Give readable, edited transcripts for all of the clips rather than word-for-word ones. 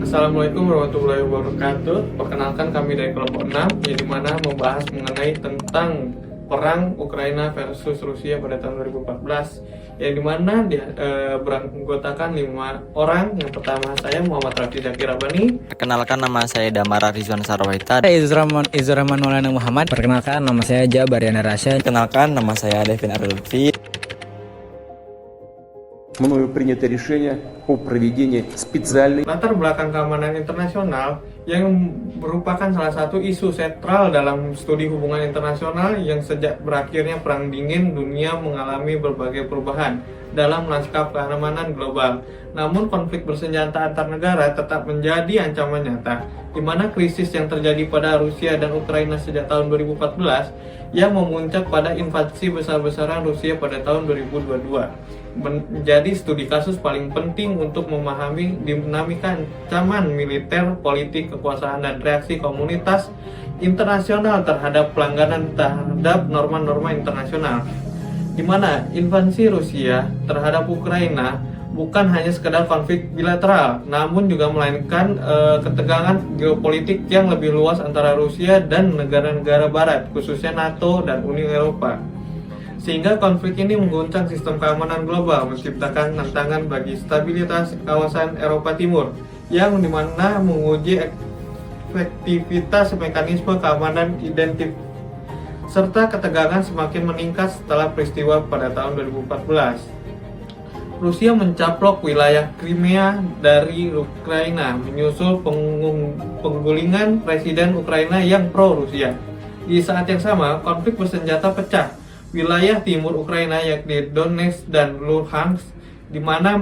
Assalamualaikum warahmatullahi wabarakatuh. Perkenalkan kami dari kelompok 6 yang dimana membahas mengenai tentang perang Ukraina versus Rusia pada tahun 2014 yang dimana beranggotakan 5 orang. Yang pertama saya Muhammad Rafi Zakir Rabani. Perkenalkan, nama saya Damara Rizwan Sarwaita. Izurahman Maulana Muhammad. Perkenalkan, nama saya Jabar Yana Rasya. Perkenalkan, nama saya Devin Arulfi. Мною принято решение о проведении специальной Latar belakang keamanan internasional yang merupakan salah satu isu sentral dalam studi hubungan internasional yang sejak berakhirnya Perang Dingin dunia mengalami berbagai perubahan dalam lanskap keamanan global. Namun konflik bersenjata antar negara tetap menjadi ancaman nyata, di mana krisis yang terjadi pada Rusia dan Ukraina sejak tahun 2014 yang memuncak pada invasi besar-besaran Rusia pada tahun 2022 menjadi studi kasus paling penting untuk memahami dinamika ancaman militer, politik, kekuasaan, dan reaksi komunitas internasional terhadap pelanggaran terhadap norma-norma internasional. Di mana invasi Rusia terhadap Ukraina bukan hanya sekedar konflik bilateral, namun juga melainkan ketegangan geopolitik yang lebih luas antara Rusia dan negara-negara Barat, khususnya NATO dan Uni Eropa. Sehingga konflik ini mengguncang sistem keamanan global, menciptakan tantangan bagi stabilitas kawasan Eropa Timur, yang dimana menguji efektivitas mekanisme keamanan identik, serta ketegangan semakin meningkat setelah peristiwa pada tahun 2014. Rusia mencaplok wilayah Crimea dari Ukraina, menyusul penggulingan presiden Ukraina yang pro-Rusia. Di saat yang sama, konflik bersenjata pecah wilayah timur Ukraina yakni Donetsk dan Luhansk, di mana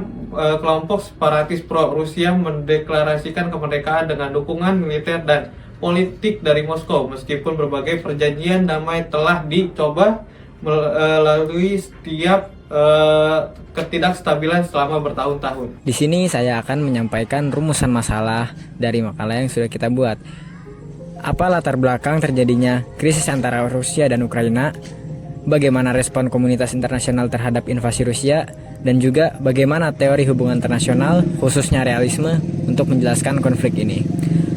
kelompok separatis pro-Rusia mendeklarasikan kemerdekaan dengan dukungan militer dan politik dari Moskow, meskipun berbagai perjanjian damai telah dicoba melalui setiap ketidakstabilan selama bertahun-tahun. Di sini saya akan menyampaikan rumusan masalah dari makalah yang sudah kita buat. Apa latar belakang terjadinya krisis antara Rusia dan Ukraina? Bagaimana respon komunitas internasional terhadap invasi Rusia, dan juga bagaimana teori hubungan internasional, khususnya realisme, untuk menjelaskan konflik ini.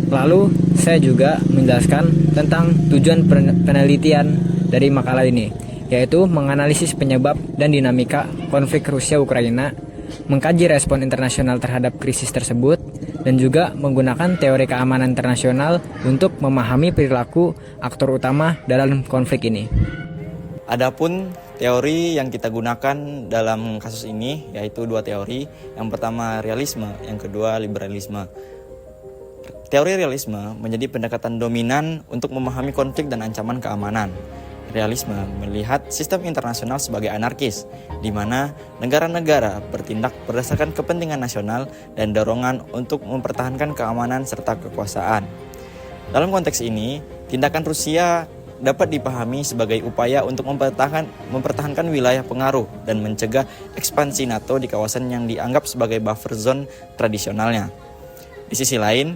Lalu, saya juga menjelaskan tentang tujuan penelitian dari makalah ini, yaitu menganalisis penyebab dan dinamika konflik Rusia-Ukraina, mengkaji respon internasional terhadap krisis tersebut, dan juga menggunakan teori keamanan internasional untuk memahami perilaku aktor utama dalam konflik ini. Adapun teori yang kita gunakan dalam kasus ini yaitu 2 teori. Yang pertama realisme, yang kedua liberalisme. Teori realisme menjadi pendekatan dominan untuk memahami konflik dan ancaman keamanan. Realisme melihat sistem internasional sebagai anarkis, di mana negara-negara bertindak berdasarkan kepentingan nasional dan dorongan untuk mempertahankan keamanan serta kekuasaan. Dalam konteks ini, tindakan Rusia dapat dipahami sebagai upaya untuk mempertahankan wilayah pengaruh dan mencegah ekspansi NATO di kawasan yang dianggap sebagai buffer zone tradisionalnya. Di sisi lain,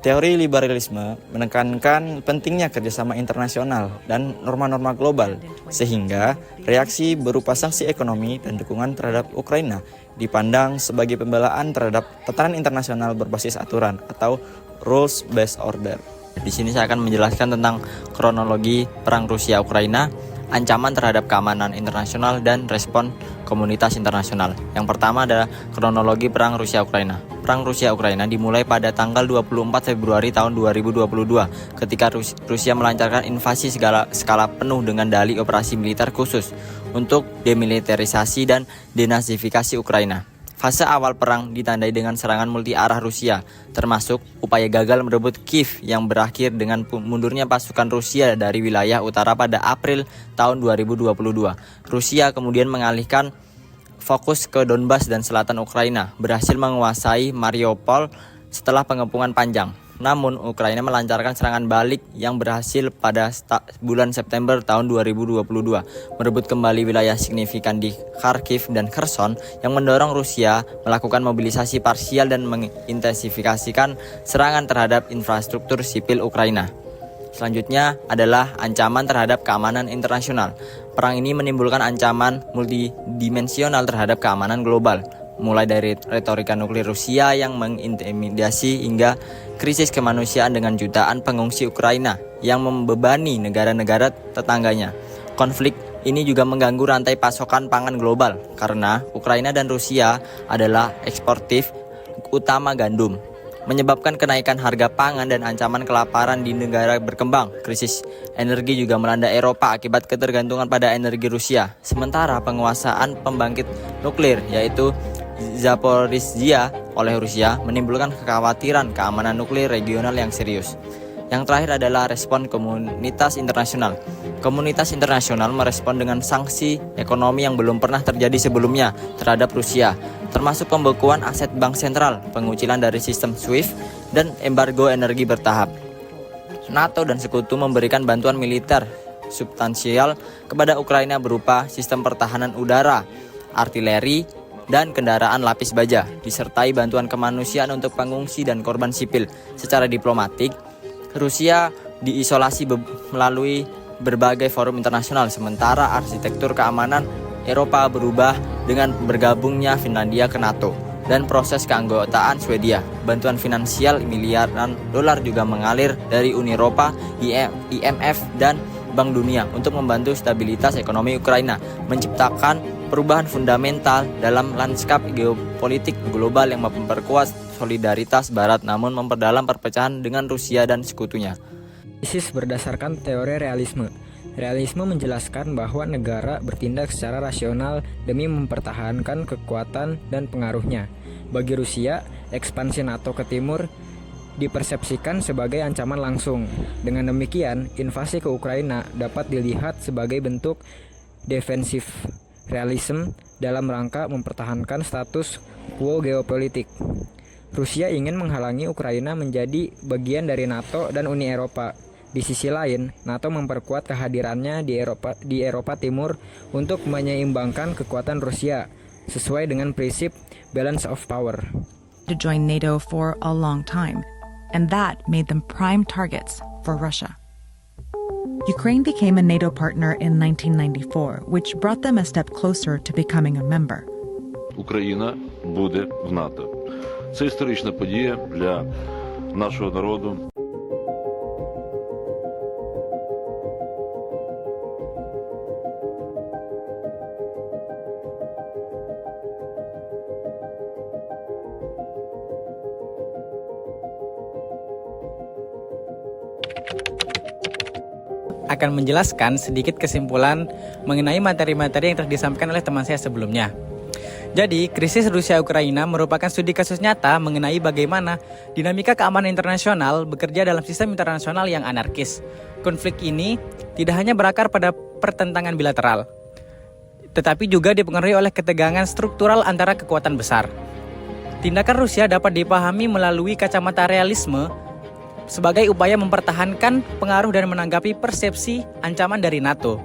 teori liberalisme menekankan pentingnya kerjasama internasional dan norma-norma global, sehingga reaksi berupa sanksi ekonomi dan dukungan terhadap Ukraina dipandang sebagai pembelaan terhadap tatanan internasional berbasis aturan atau rules-based order. Di sini saya akan menjelaskan tentang kronologi perang Rusia-Ukraina, ancaman terhadap keamanan internasional, dan respon komunitas internasional. Yang pertama adalah kronologi perang Rusia-Ukraina. Perang Rusia-Ukraina dimulai pada tanggal 24 Februari tahun 2022 ketika Rusia melancarkan invasi skala penuh dengan dalih operasi militer khusus untuk demilitarisasi dan denazifikasi Ukraina. Fase awal perang ditandai dengan serangan multi-arah Rusia, termasuk upaya gagal merebut Kiev yang berakhir dengan mundurnya pasukan Rusia dari wilayah utara pada April tahun 2022. Rusia kemudian mengalihkan fokus ke Donbas dan selatan Ukraina, berhasil menguasai Mariupol setelah pengepungan panjang. Namun, Ukraina melancarkan serangan balik yang berhasil pada bulan September tahun 2022, merebut kembali wilayah signifikan di Kharkiv dan Kherson yang mendorong Rusia melakukan mobilisasi parsial dan mengintensifikasikan serangan terhadap infrastruktur sipil Ukraina. Selanjutnya adalah ancaman terhadap keamanan internasional. Perang ini menimbulkan ancaman multidimensional terhadap keamanan global. mulai dari retorika nuklir Rusia yang mengintimidasi hingga krisis kemanusiaan dengan jutaan pengungsi Ukraina yang membebani negara-negara tetangganya. Konflik ini juga mengganggu rantai pasokan pangan global karena Ukraina dan Rusia adalah eksportif utama gandum, menyebabkan kenaikan harga pangan dan ancaman kelaparan di negara berkembang. Krisis energi juga melanda Eropa akibat ketergantungan pada energi Rusia. Sementara penguasaan pembangkit nuklir yaitu Zaporizhia oleh Rusia menimbulkan kekhawatiran keamanan nuklir regional yang serius. Yang terakhir adalah respon komunitas internasional. Komunitas internasional merespon dengan sanksi ekonomi yang belum pernah terjadi sebelumnya terhadap Rusia, termasuk pembekuan aset bank sentral, pengucilan dari sistem SWIFT, dan embargo energi bertahap. NATO dan sekutu memberikan bantuan militer substansial kepada Ukraina berupa sistem pertahanan udara, artileri, dan kendaraan lapis baja, disertai bantuan kemanusiaan untuk pengungsi dan korban sipil. Secara diplomatik, Rusia diisolasi melalui berbagai forum internasional, sementara arsitektur keamanan Eropa berubah dengan bergabungnya Finlandia ke NATO dan proses keanggotaan Swedia. Bantuan finansial miliaran dolar juga mengalir dari Uni Eropa, IMF, dan Bank Dunia untuk membantu stabilitas ekonomi Ukraina, menciptakan perubahan fundamental dalam lanskap geopolitik global yang memperkuat solidaritas Barat namun memperdalam perpecahan dengan Rusia dan sekutunya. Krisis berdasarkan teori realisme. Realisme menjelaskan bahwa negara bertindak secara rasional demi mempertahankan kekuatan dan pengaruhnya. Bagi Rusia, ekspansi NATO ke timur dipersepsikan sebagai ancaman langsung. Dengan demikian, invasi ke Ukraina dapat dilihat sebagai bentuk defensif realisme dalam rangka mempertahankan status quo geopolitik. Rusia ingin menghalangi Ukraina menjadi bagian dari NATO dan Uni Eropa. Di sisi lain, NATO memperkuat kehadirannya di Eropa Timur untuk menyeimbangkan kekuatan Rusia sesuai dengan prinsip balance of power. To join NATO for a long time, and that made them prime targets for Russia. Ukraine became a NATO partner in 1994, which brought them a step closer to becoming a member. Україна буде в НАТО. Це історична подія для нашого народу. Akan menjelaskan sedikit kesimpulan mengenai materi-materi yang telah disampaikan oleh teman saya sebelumnya. Jadi, krisis Rusia-Ukraina merupakan studi kasus nyata mengenai bagaimana dinamika keamanan internasional bekerja dalam sistem internasional yang anarkis. Konflik ini tidak hanya berakar pada pertentangan bilateral, tetapi juga dipengaruhi oleh ketegangan struktural antara kekuatan besar. Tindakan Rusia dapat dipahami melalui kacamata realisme sebagai upaya mempertahankan pengaruh dan menanggapi persepsi ancaman dari NATO.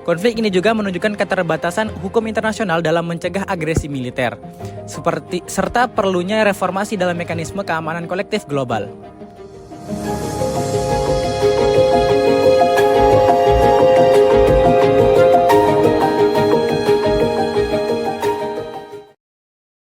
Konflik ini juga menunjukkan keterbatasan hukum internasional dalam mencegah agresi militer, serta perlunya reformasi dalam mekanisme keamanan kolektif global.